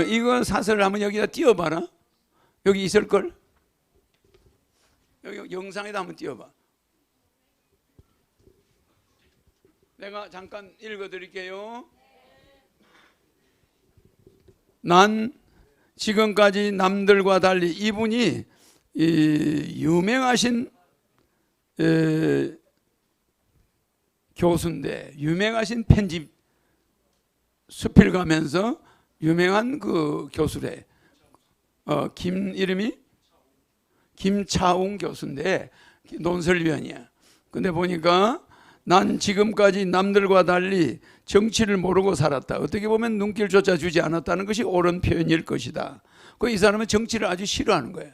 이거 사설을 한번 여기다 띄워봐라. 여기 있을걸? 여기 영상에다 한번 띄워봐. 내가 잠깐 읽어드릴게요. 난 지금까지 남들과 달리 이분이 유명하신 교수인데, 유명하신 편집 수필 가면서 유명한 그 교수래. 이름이 김차웅 교수인데 논설위원이야. 근데 보니까 난 지금까지 남들과 달리 정치를 모르고 살았다. 어떻게 보면 눈길조차 주지 않았다는 것이 옳은 표현일 것이다. 이 사람은 정치를 아주 싫어하는 거예요.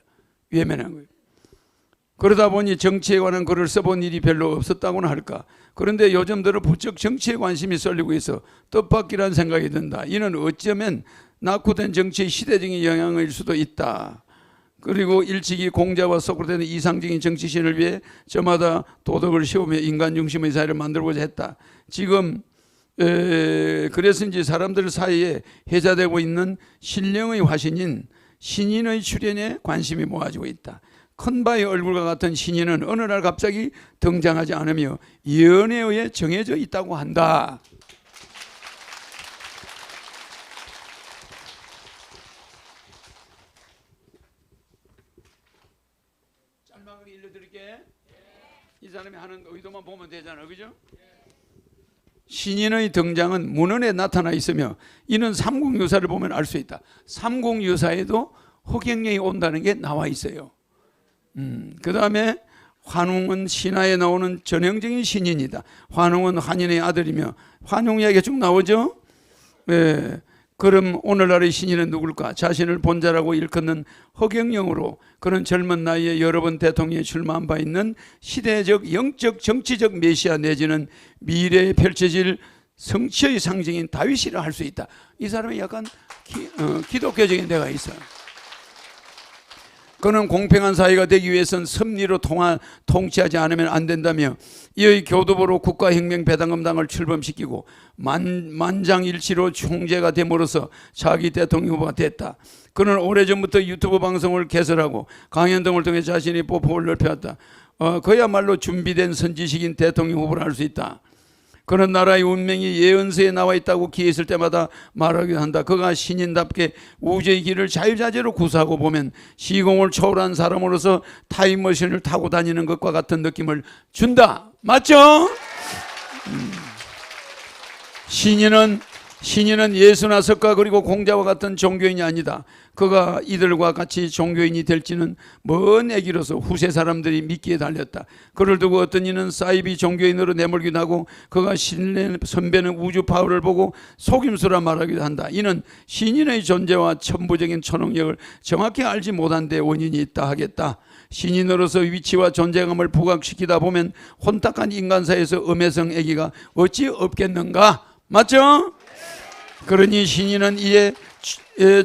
외면한 거예요. 그러다 보니 정치에 관한 글을 써본 일이 별로 없었다고는 할까. 그런데 요즘 들어 부쩍 정치에 관심이 쏠리고 있어 뜻밖이라는 생각이 든다. 이는 어쩌면 낙후된 정치의 시대적인 영향일 수도 있다. 그리고 일찍이 공자와 소크라테는 이상적인 정치신을 위해 저마다 도덕을 세우며 인간 중심의 사회를 만들고자 했다. 지금 그래서인지 사람들 사이에 회자되고 있는 신령의 화신인 신인의 출현에 관심이 모아지고 있다. 큰바의 얼굴과 같은 신인은 어느 날 갑자기 등장하지 않으며 예언에 의해 정해져 있다고 한다. 짤막하게 일러드릴게. 이 사람이 하는 의도만 보면 되잖아, 그죠? 신인의 등장은 문헌에 나타나 있으며 이는 삼국유사를 보면 알 수 있다. 삼국유사에도 허경영이 온다는 게 나와 있어요. 그 다음에 환웅은 신화에 나오는 전형적인 신인이다. 환웅은 한인의 아들이며 환웅 이야기가 쭉 나오죠. 네. 그럼 오늘날의 신인은 누굴까? 자신을 본자라고 일컫는 허경영으로 그는 젊은 나이에 여러 번 대통령에 출마한 바 있는 시대적 영적 정치적 메시아 내지는 미래에 펼쳐질 성취의 상징인 다윗이라 할 수 있다. 이 사람이 약간 기독교적인 데가 있어요. 그는 공평한 사회가 되기 위해서는 섭리로 통치하지 않으면 안 된다며 이의 교두보로 국가혁명배당금당을 출범시키고 만장일치로 총재가 됨으로써 차기 대통령 후보가 됐다. 그는 오래전부터 유튜브 방송을 개설하고 강연 등을 통해 자신의 포폭을 넓혀왔다. 그야말로 준비된 선지식인 대통령 후보를 할 수 있다. 그런 나라의 운명이 예언서에 나와 있다고 기회 있을 때마다 말하기도 한다. 그가 신인답게 우주의 길을 자유자재로 구사하고 보면 시공을 초월한 사람으로서 타임머신을 타고 다니는 것과 같은 느낌을 준다. 맞죠? 신인은 예수나 석가 그리고 공자와 같은 종교인이 아니다. 그가 이들과 같이 종교인이 될지는 먼 얘기로서 후세 사람들이 믿기에 달렸다. 그를 두고 어떤 이는 사이비 종교인으로 내몰기도 하고 그가 선배는 우주 파워를 보고 속임수라 말하기도 한다. 이는 신인의 존재와 천부적인 초능력을 정확히 알지 못한 데 원인이 있다 하겠다. 신인으로서 위치와 존재감을 부각시키다 보면 혼탁한 인간사에서 음해성 애기가 어찌 없겠는가? 맞죠? 그러니 신인은 이에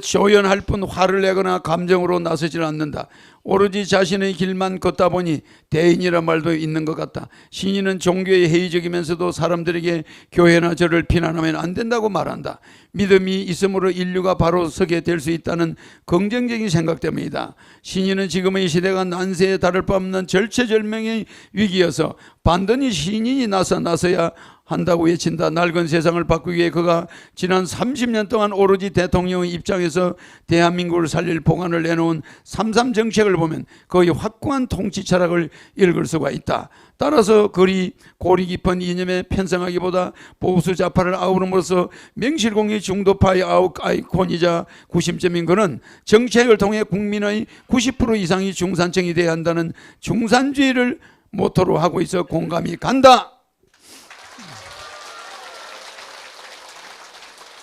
조연할 뿐 화를 내거나 감정으로 나서질 않는다. 오로지 자신의 길만 걷다 보니 대인이란 말도 있는 것 같다. 신인은 종교에 회의적이면서도 사람들에게 교회나 절을 비난하면 안 된다고 말한다. 믿음이 있으므로 인류가 바로 서게 될 수 있다는 긍정적인 생각 때문이다. 신인은 지금의 시대가 난세에 다를 바 없는 절체절명의 위기여서 반드시 신인이 나서야 한다고 외친다. 낡은 세상을 바꾸기 위해 그가 지난 30년 동안 오로지 대통령의 입장에서 대한민국을 살릴 봉안을 내놓은 3.3 정책을 보면 거의 확고한 통치 철학을 읽을 수가 있다. 따라서 그리 고리 깊은 이념에 편성하기보다 보수 좌파를 아우름으로써 명실공히 중도파의 아이콘이자 구심점인 그는 정책을 통해 국민의 90% 이상이 중산층이 되어야 한다는 중산주의를 모토로 하고 있어 공감이 간다.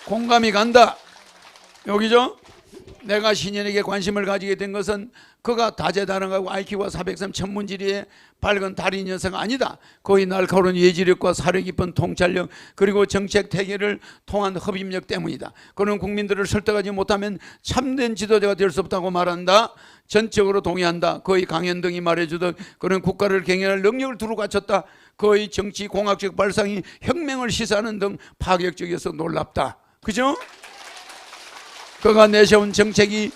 공감이 간다. 여기죠? 내가 신인에게 관심을 가지게 된 것은 그가 다재다능하고 IQ가 403 천문지리의 밝은 달인 녀석 아니다. 거의 날카로운 예지력과 사려 깊은 통찰력 그리고 정책 태계를 통한 흡입력 때문이다. 그는 국민들을 설득하지 못하면 참된 지도자가 될 수 없다고 말한다. 전적으로 동의한다. 거의 강연 등이 말해주듯 그는 국가를 경영할 능력을 두루 갖췄다. 거의 정치 공학적 발상이 혁명을 시사하는 등 파격적이어서 놀랍다. 그죠? 그가 내세운 정책이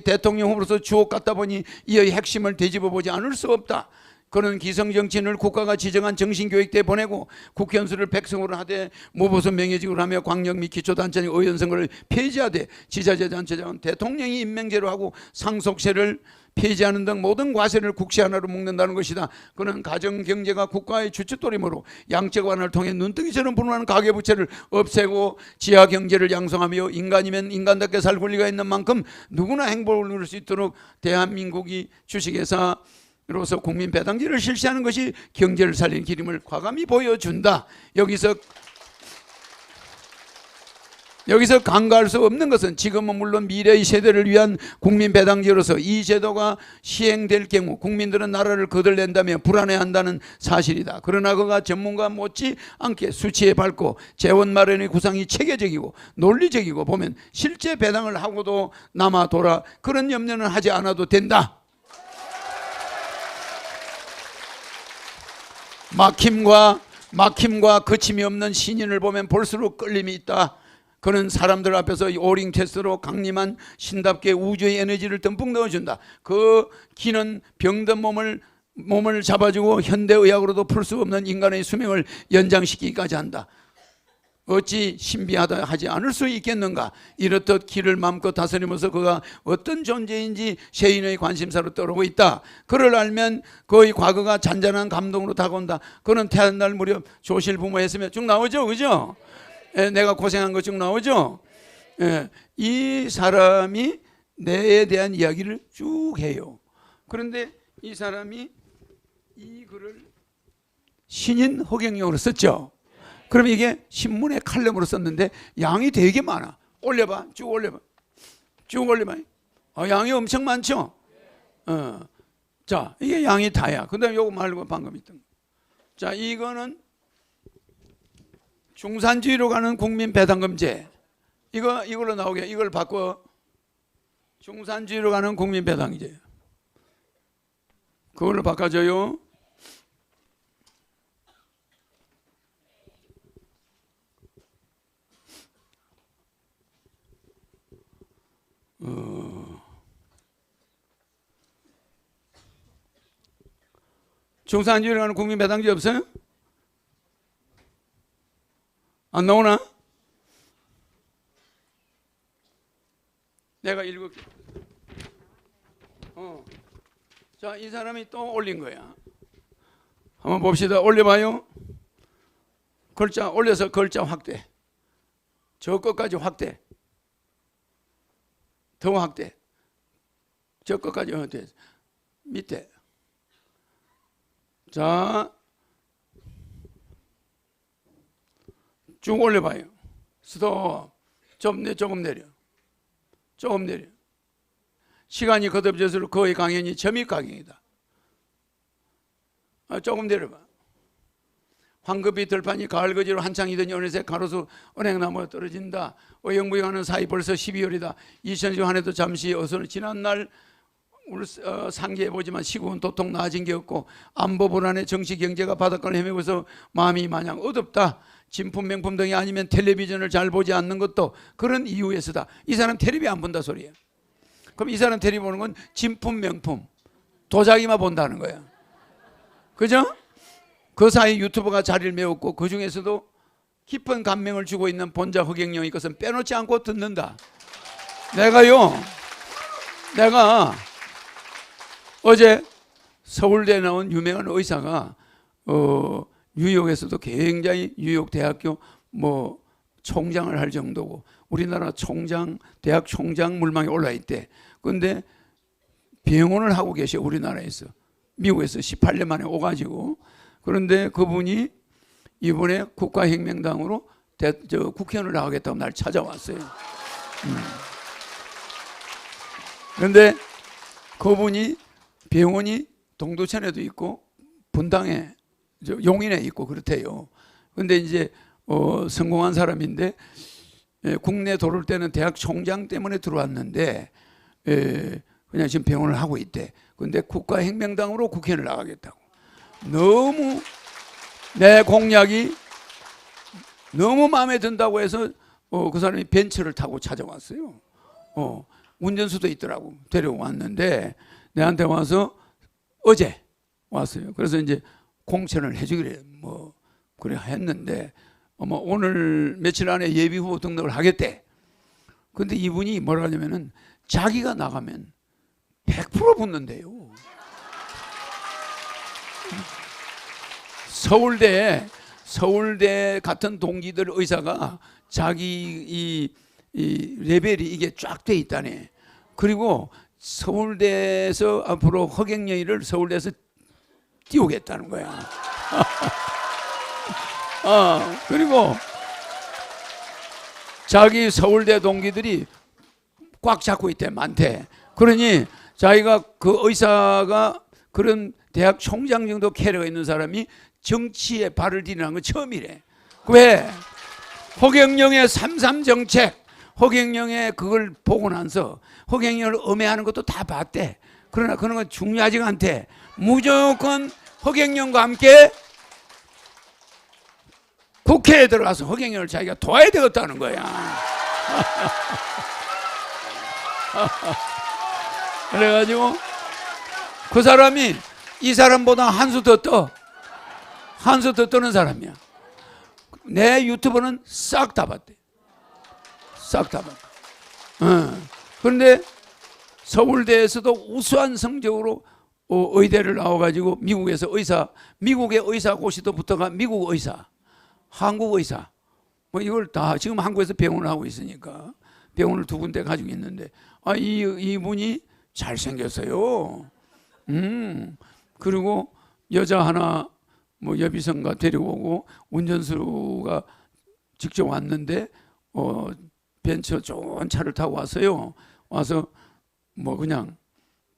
대통령 후보로서 주옥 같다 보니 이의 핵심을 되짚어 보지 않을 수 없다. 그는 기성정치인을 국가가 지정한 정신교육대에 보내고 국회의원수를 백성으로 하되 무보수 명예직으로 하며 광역 및 기초단체의 의원선거를 폐지하되 지자체 단체장은 대통령이 임명제로 하고 상속세를 폐지하는 등 모든 과세를 국세 하나로 묶는다는 것이다. 그는 가정경제가 국가의 주춧돌이므로 양적 완화를 통해 눈뜨기처럼 분화하는 가계부채를 없애고 지하경제를 양성하며 인간이면 인간답게 살 권리가 있는 만큼 누구나 행복을 누릴 수 있도록 대한민국이 주식회사로서 국민 배당제를 실시하는 것이 경제를 살리는 길임을 과감히 보여준다. 여기서 간과할 수 없는 것은 지금은 물론 미래의 세대를 위한 국민 배당제로서 이 제도가 시행될 경우 국민들은 나라를 거들낸다며 불안해한다는 사실이다. 그러나 그가 전문가 못지않게 수치에 밝고 재원 마련의 구상이 체계적이고 논리적이고 보면 실제 배당을 하고도 남아 돌아 그런 염려는 하지 않아도 된다. 막힘과 거침이 없는 신인을 보면 볼수록 끌림이 있다. 그는 사람들 앞에서 오링 테스트로 강림한 신답게 우주의 에너지를 듬뿍 넣어준다. 그 기는 병든 몸을 잡아주고 현대의학으로도 풀 수 없는 인간의 수명을 연장시키기까지 한다. 어찌 신비하다 하지 않을 수 있겠는가. 이렇듯 기를 마음껏 다스리면서 그가 어떤 존재인지 세인의 관심사로 떠오르고 있다. 그를 알면 그의 과거가 잔잔한 감동으로 다가온다. 그는 태어날 무렵 조실 부모했으며 쭉 나오죠, 그죠? 내가 고생한 것 쭉 나오죠. 이 사람이 내에 대한 이야기를 쭉 해요. 그런데 이 사람이 이 글을 신인 허경영으로 썼죠. 그럼 이게 신문에 칼럼으로 썼는데 양이 되게 많아. 올려봐, 쭉 올려봐, 쭉 올려봐. 양이 엄청 많죠. 자, 이게 양이 다야. 그다음에 요거 말고 방금 있던 거. 자, 이거는 중산주의로 가는 국민 배당금제. 이걸로 나오게. 이걸 바꿔. 중산주의로 가는 국민 배당제. 그걸로 바꿔줘요. 중산주의로 가는 국민 배당제 없어요? 안 나오나? 내가 읽을게. 자, 이 사람이 또 올린 거야. 한번 봅시다. 올려봐요. 글자 올려서 글자 확대. 저 끝까지 확대. 더 확대. 저 끝까지 확대. 밑에. 자, 쭉 올려봐요. 스톱. 조금 내려. 조금 내려. 시간이 거듭될수록 거의 강연이 점입 강연이다. 조금 내려봐. 황급히 들판이 가을거지로 한창이더니 어느새 가로수 은행나무가 떨어진다. 어영부영하는 사이 벌써 12월이다. 2010 한 해도 잠시 어서는 지난날 상기해보지만 시국은 도통 나아진 게 없고 안보 불안에 정치 경제가 바닥권을 헤매고서 마음이 마냥 어둡다. 진품 명품 등이 아니면 텔레비전을 잘 보지 않는 것도 그런 이유에서다. 이 사람 텔레비 안 본다 소리야. 그럼 이 사람 텔레비 보는 건 진품 명품 도자기만 본다는 거야. 그죠? 그 사이 유튜버가 자리를 메웠고 그 중에서도 깊은 감명을 주고 있는 본자 허경영의 것은 빼놓지 않고 듣는다. 내가 어제 서울대에 나온 유명한 의사가 뉴욕에서도 굉장히 뉴욕 대학교 총장을 할 정도고 우리나라 대학 총장 물망에 올라 있대. 그런데 병원을 하고 계셔. 우리나라에서. 미국에서 18년 만에 오가지고. 그런데 그분이 이번에 국가혁명당으로 국회의원을 나가겠다고 날 찾아왔어요. 그런데 그분이 병원이 동두천에도 있고 분당에 용인에 있고 그렇대요. 그런데 이제 성공한 사람인데 국내 들어올 때는 대학 총장 때문에 들어왔는데 그냥 지금 병원을 하고 있대. 그런데 국가혁명당으로 국회의원을 나가겠다고. 너무 내 공약이 너무 마음에 든다고 해서 그 사람이 벤츠를 타고 찾아왔어요. 운전수도 있더라고. 데려왔는데 내한테 와서 어제 왔어요. 그래서 이제 공천을 해주기로 뭐 그래 했는데 오늘 며칠 안에 예비 후보 등록을 하겠대. 근데 이분이 뭐라 하냐면은 자기가 나가면 100% 붙는데요. 서울대 같은 동기들 의사가 자기 이 레벨이 이게 쫙 돼 있다네. 그리고 서울대에서 앞으로 허경영이를 서울대에서 띄우겠다는 거야. 그리고 자기 서울대 동기들이 꽉 잡고 있대, 많대. 그러니 자기가 그 의사가 그런 대학 총장 정도 캐리가 있는 사람이 정치에 발을 디디는 건 처음이래. 왜? 허경영의 3.3 정책, 허경영의 그걸 보고 나서 허경영을 엄해하는 것도 다 봤대. 그러나 그런 건 중요하지가 않대. 무조건 허경영과 함께 국회에 들어가서 허경영을 자기가 도와야 되겠다는 거야. 그래가지고 그 사람이 이 사람보다 한 수 더 떠. 한 수 더 떠는 사람이야. 내 유튜브는 싹 다 봤대. 싹 다 봤대. 그런데 서울대에서도 우수한 성적으로 의대를 나와가지고 미국에서 미국의 의사고시도 붙어가 미국 의사, 한국 의사, 뭐 이걸 다 지금 한국에서 병원을 하고 있으니까 병원을 2군데 가지고 있는데 이분이 잘생겼어요. 그리고 여자 하나 뭐 여비선가 데려오고 운전수가 직접 왔는데 벤처 좋은 차를 타고 왔어요. 와서 뭐 그냥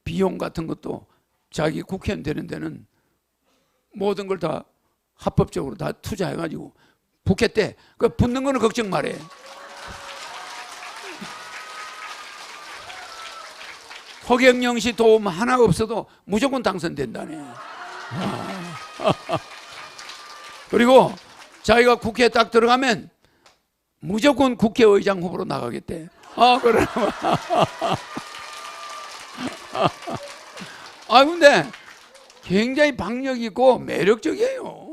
비용 같은 것도 자기 국회의원 되는 데는 모든 걸 다 합법적으로 다 투자해가지고 붙겠대. 그 붙는 거는 걱정 말해. 허경영 씨 도움 하나 없어도 무조건 당선된다네. 그리고 자기가 국회에 딱 들어가면 무조건 국회의장 후보로 나가겠대. 그래. 근데 굉장히 박력 있고 매력적이에요.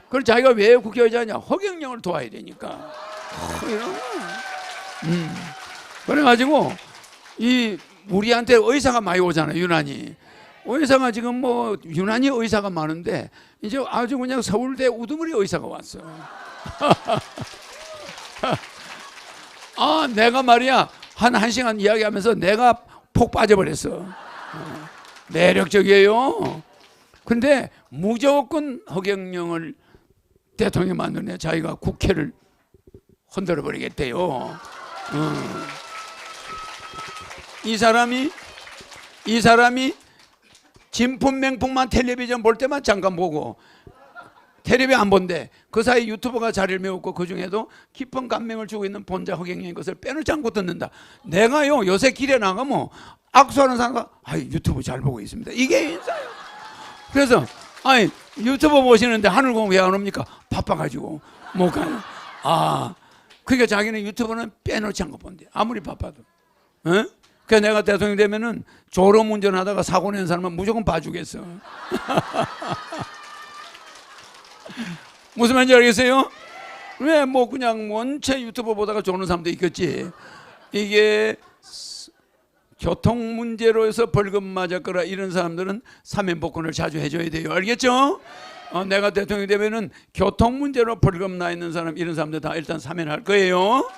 그걸 자기가 왜 국회의장이냐? 허경영을 도와야 되니까. 그래가지고 우리한테 의사가 많이 오잖아요. 유난히 의사가 지금 뭐 유난히 의사가 많은데 이제 아주 그냥 서울대 우두머리 의사가 왔어. 내가 말이야 한 1시간 이야기하면서 내가 폭 빠져버렸어. 매력적이에요. 근데 무조건 허경영을 대통령 만드네. 자기가 국회를 흔들어 버리겠대요. 이 사람이 진품맹풍만 텔레비전 볼 때만 잠깐 보고 텔레비 안 본대. 그 사이 유튜버가 자리를 메웠고 그 중에도 깊은 감명을 주고 있는 본자 허경영의 것을 빼놓지 않고 듣는다. 내가요 요새 길에 나가면 악수하는 사람과 유튜브 잘 보고 있습니다. 이게 인사예요. 그래서 유튜브 보시는데 하늘공 왜 안 옵니까? 바빠가지고 못 가요. 그러니까 자기는 유튜브는 빼놓지 않고 본대. 아무리 바빠도. 그래서 내가 대통령 되면은 졸음 운전하다가 사고 낸 사람은 무조건 봐주겠어. 무슨 말인지 알겠어요? 왜 뭐 그냥 원체 유튜브 보다가 좋은 사람도 있겠지. 이게 교통 문제로 해서 벌금 맞았거나 이런 사람들은 사면복권을 자주 해줘야 돼요. 알겠죠? 내가 대통령이 되면은 교통 문제로 벌금 나 있는 사람 이런 사람들 다 일단 사면할 거예요.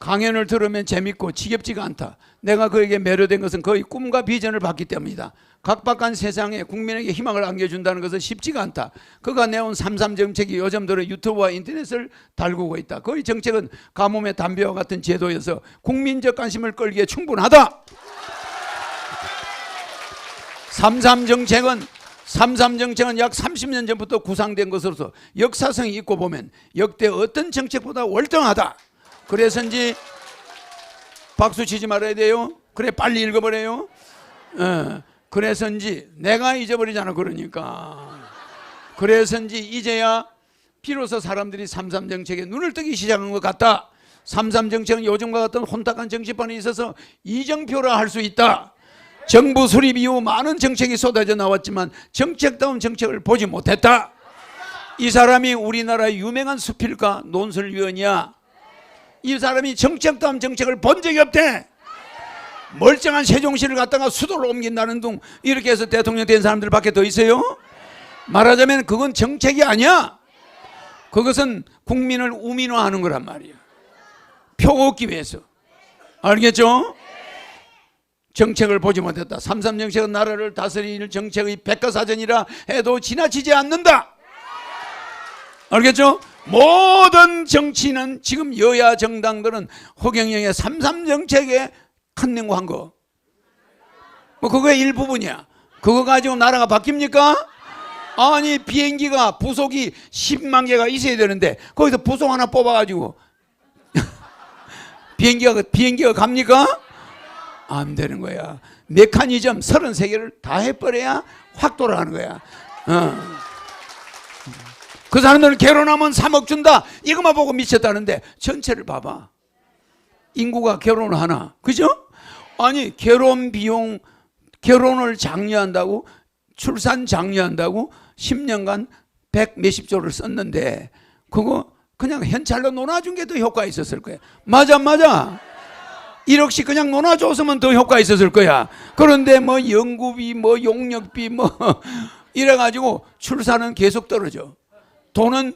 강연을 들으면 재밌고 지겹지가 않다. 내가 그에게 매료된 것은 거의 꿈과 비전을 봤기 때문이다. 각박한 세상에 국민에게 희망을 안겨준다는 것은 쉽지가 않다. 그가 내온 3.3 정책이 요즘 들어 유튜브와 인터넷을 달구고 있다. 그의 정책은 가뭄의 담배와 같은 제도여서 국민적 관심을 끌기에 충분하다. 3.3 정책은 약 30년 전부터 구상된 것으로서 역사성이 있고 보면 역대 어떤 정책보다 월등하다. 그래서인지 박수 치지 말아야 돼요. 그래 빨리 읽어버려요. 그래서인지 내가 잊어버리잖아. 그러니까 그래서인지 이제야 비로소 사람들이 3.3 정책에 눈을 뜨기 시작한 것 같다. 3.3 정책은 요즘과 같은 혼탁한 정치판에 있어서 이정표라 할 수 있다. 정부 수립 이후 많은 정책이 쏟아져 나왔지만 정책다운 정책을 보지 못했다. 이 사람이 우리나라의 유명한 수필가 논설위원이야. 이 사람이 정책다운 정책을 본 적이 없대. 멀쩡한 세종시를 갖다가 수도로 옮긴다는 둥 이렇게 해서 대통령 된 사람들밖에 더 있어요? 말하자면 그건 정책이 아니야. 그것은 국민을 우민화하는 거란 말이야. 표 얻기 위해서. 알겠죠? 정책을 보지 못했다. 3.3 정책은 나라를 다스릴 정책의 백과사전이라 해도 지나치지 않는다. 알겠죠? 모든 정치는 지금 여야 정당들은 허경영의 3.3 정책에 칸냉고한 거. 뭐 그거의 일부분이야. 그거 가지고 나라가 바뀝니까? 아니 비행기가 부속이 10만 개가 있어야 되는데 거기서 부속 하나 뽑아가지고 비행기가 갑니까? 안 되는 거야. 메커니즘 33개를 다 해버려야 확 돌아가는 거야. 그 사람들은 결혼하면 3억 준다 이것만 보고 미쳤다는데 전체를 봐봐. 인구가 결혼을 하나, 그죠? 아니 결혼 비용, 결혼을 장려한다고, 출산 장려한다고 10년간 100 몇십 조를 썼는데 그거 그냥 현찰로 논아준 게 더 효과 있었을 거야. 맞아 1억씩 그냥 논아줬으면 더 효과 있었을 거야. 그런데 뭐 연구비 뭐 용역비 뭐 이래가지고 출산은 계속 떨어져. 돈은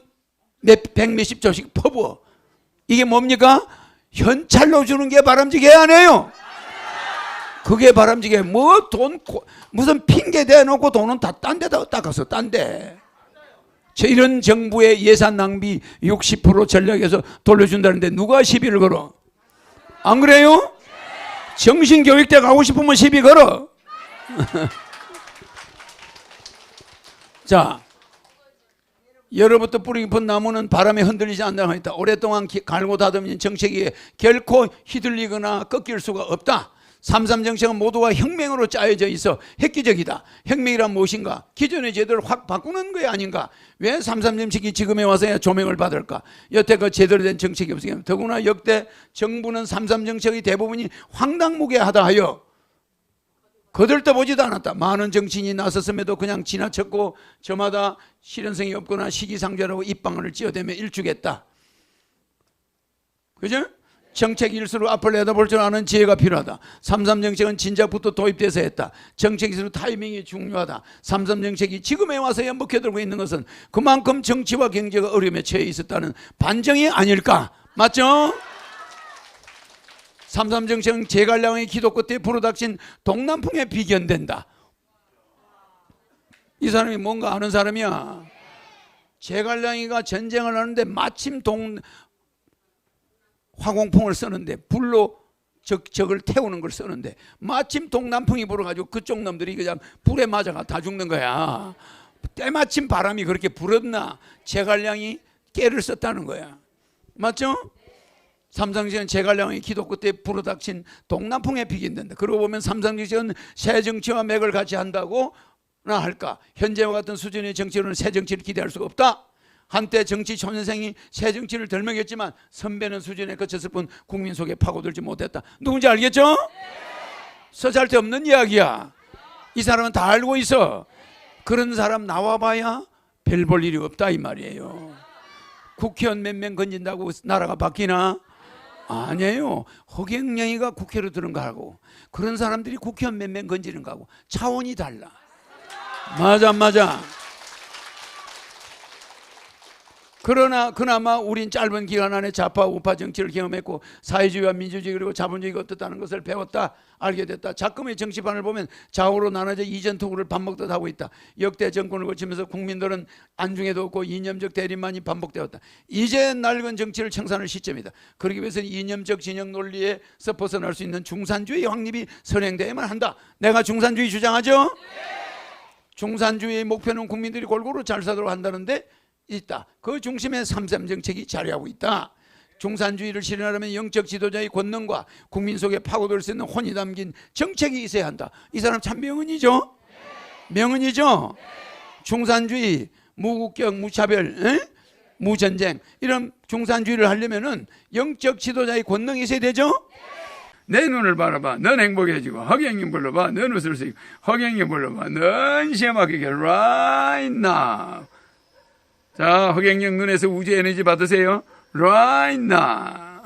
100 몇십 조씩 퍼부어. 이게 뭡니까? 현찰로 주는 게 바람직해 안 해요? 그게 바람직해. 뭐 돈 무슨 핑계 대놓고 돈은 다 딴 데다 닦아서 딴 데. 이런 정부의 예산 낭비 60% 전략에서 돌려준다는데 누가 시비를 걸어? 안 그래요? 정신교육대 가고 싶으면 시비 걸어. 자, 예로부터 뿌리 깊은 나무는 바람에 흔들리지 않는다고 했다. 오랫동안 갈고 다듬은 정책이 결코 휘둘리거나 꺾일 수가 없다. 3.3 정책은 모두가 혁명으로 짜여져 있어 획기적이다. 혁명이란 무엇인가? 기존의 제도를 확 바꾸는 게 아닌가? 왜 3.3 정책이 지금에 와서야 조명을 받을까? 여태 그 제대로 된 정책이 없으니까. 더구나 역대 정부는 3.3 정책의 대부분이 황당무계하다 하여 거들떠보지도 않았다. 많은 정치인이 나섰음에도 그냥 지나쳤고 저마다 실현성이 없거나 시기상조라고 입방아를 찧어대며 일축했다. 그죠? 정책 일수로 앞을 내다볼 줄 아는 지혜가 필요하다. 3.3 정책은 진작부터 도입돼서 했다. 정책일수로 타이밍이 중요하다. 3.3 정책이 지금에 와서야 먹혀들고 있는 것은 그만큼 정치와 경제가 어려움에 처해 있었다는 반증이 아닐까. 맞죠? 3.3 정책은 제갈량의 기도 끝에 불어닥친 동남풍에 비견된다. 이 사람이 뭔가 아는 사람이야. 제갈량이가 전쟁을 하는데 마침 화공풍을 쓰는데 불로 적을 태우는 걸 쓰는데 마침 동남풍이 불어가지고 그쪽 놈들이 그냥 불에 맞아가 다 죽는 거야. 때마침 바람이 그렇게 불었나 제갈량이 깨를 썼다는 거야. 맞죠? 3.3 정책은 제갈량의 기도 끝에 불어닥친 동남풍에 비긴된다. 그러고 보면 3.3 정책은 새 정치와 맥을 같이 한다고 나 할까? 현재와 같은 수준의 정치로는 새 정치를 기대할 수가 없다. 한때 정치 초년생이 새 정치를 덜 먹였지만 선배는 수준에 거쳤을 뿐 국민 속에 파고들지 못했다. 누군지 알겠죠? 쓰잘데없는 이야기야. 이 사람은 다 알고 있어. 그런 사람 나와봐야 별 볼 일이 없다 이 말이에요. 국회의원 몇 명 건진다고 나라가 바뀌나? 아니에요. 허경영이가 국회로 들은 거하고 그런 사람들이 국회의원 몇 명 건지는 거하고 차원이 달라. 맞아. 그러나 그나마 우린 짧은 기간 안에 좌파 우파 정치를 경험했고 사회주의와 민주주의 그리고 자본주의가 어떻다는 것을 배웠다. 알게 됐다. 작금의 정치판을 보면 좌우로 나눠져 이전 투구를 밥 먹듯 하고 있다. 역대 정권을 거치면서 국민들은 안중에도 없고 이념적 대립만이 반복되었다. 이제 낡은 정치를 청산할 시점이다. 그러기 위해서는 이념적 진영 논리에서 벗어날 수 있는 중산주의 확립이 선행되어야만 한다. 내가 중산주의 주장하죠? 중산주의의 목표는 국민들이 골고루 잘 살도록 한다는데 있다. 그 중심에 3.3 정책이 자리하고 있다. 중산주의를 실현하려면 영적 지도자의 권능과 국민 속에 파고들 수 있는 혼이 담긴 정책이 있어야 한다. 이 사람 참 명언이죠? 명언이죠? 중산주의, 무국적, 무차별, 무전쟁 이런 중산주의를 하려면은 영적 지도자의 권능이 있어야 되죠. 내 눈을 바라봐. 넌 행복해지고. 허경영 불러봐. 넌 웃을 수 있고. 허경영 불러봐. 넌 시험하게 right now. 자, 허경영 눈에서 우주 에너지 받으세요. right now.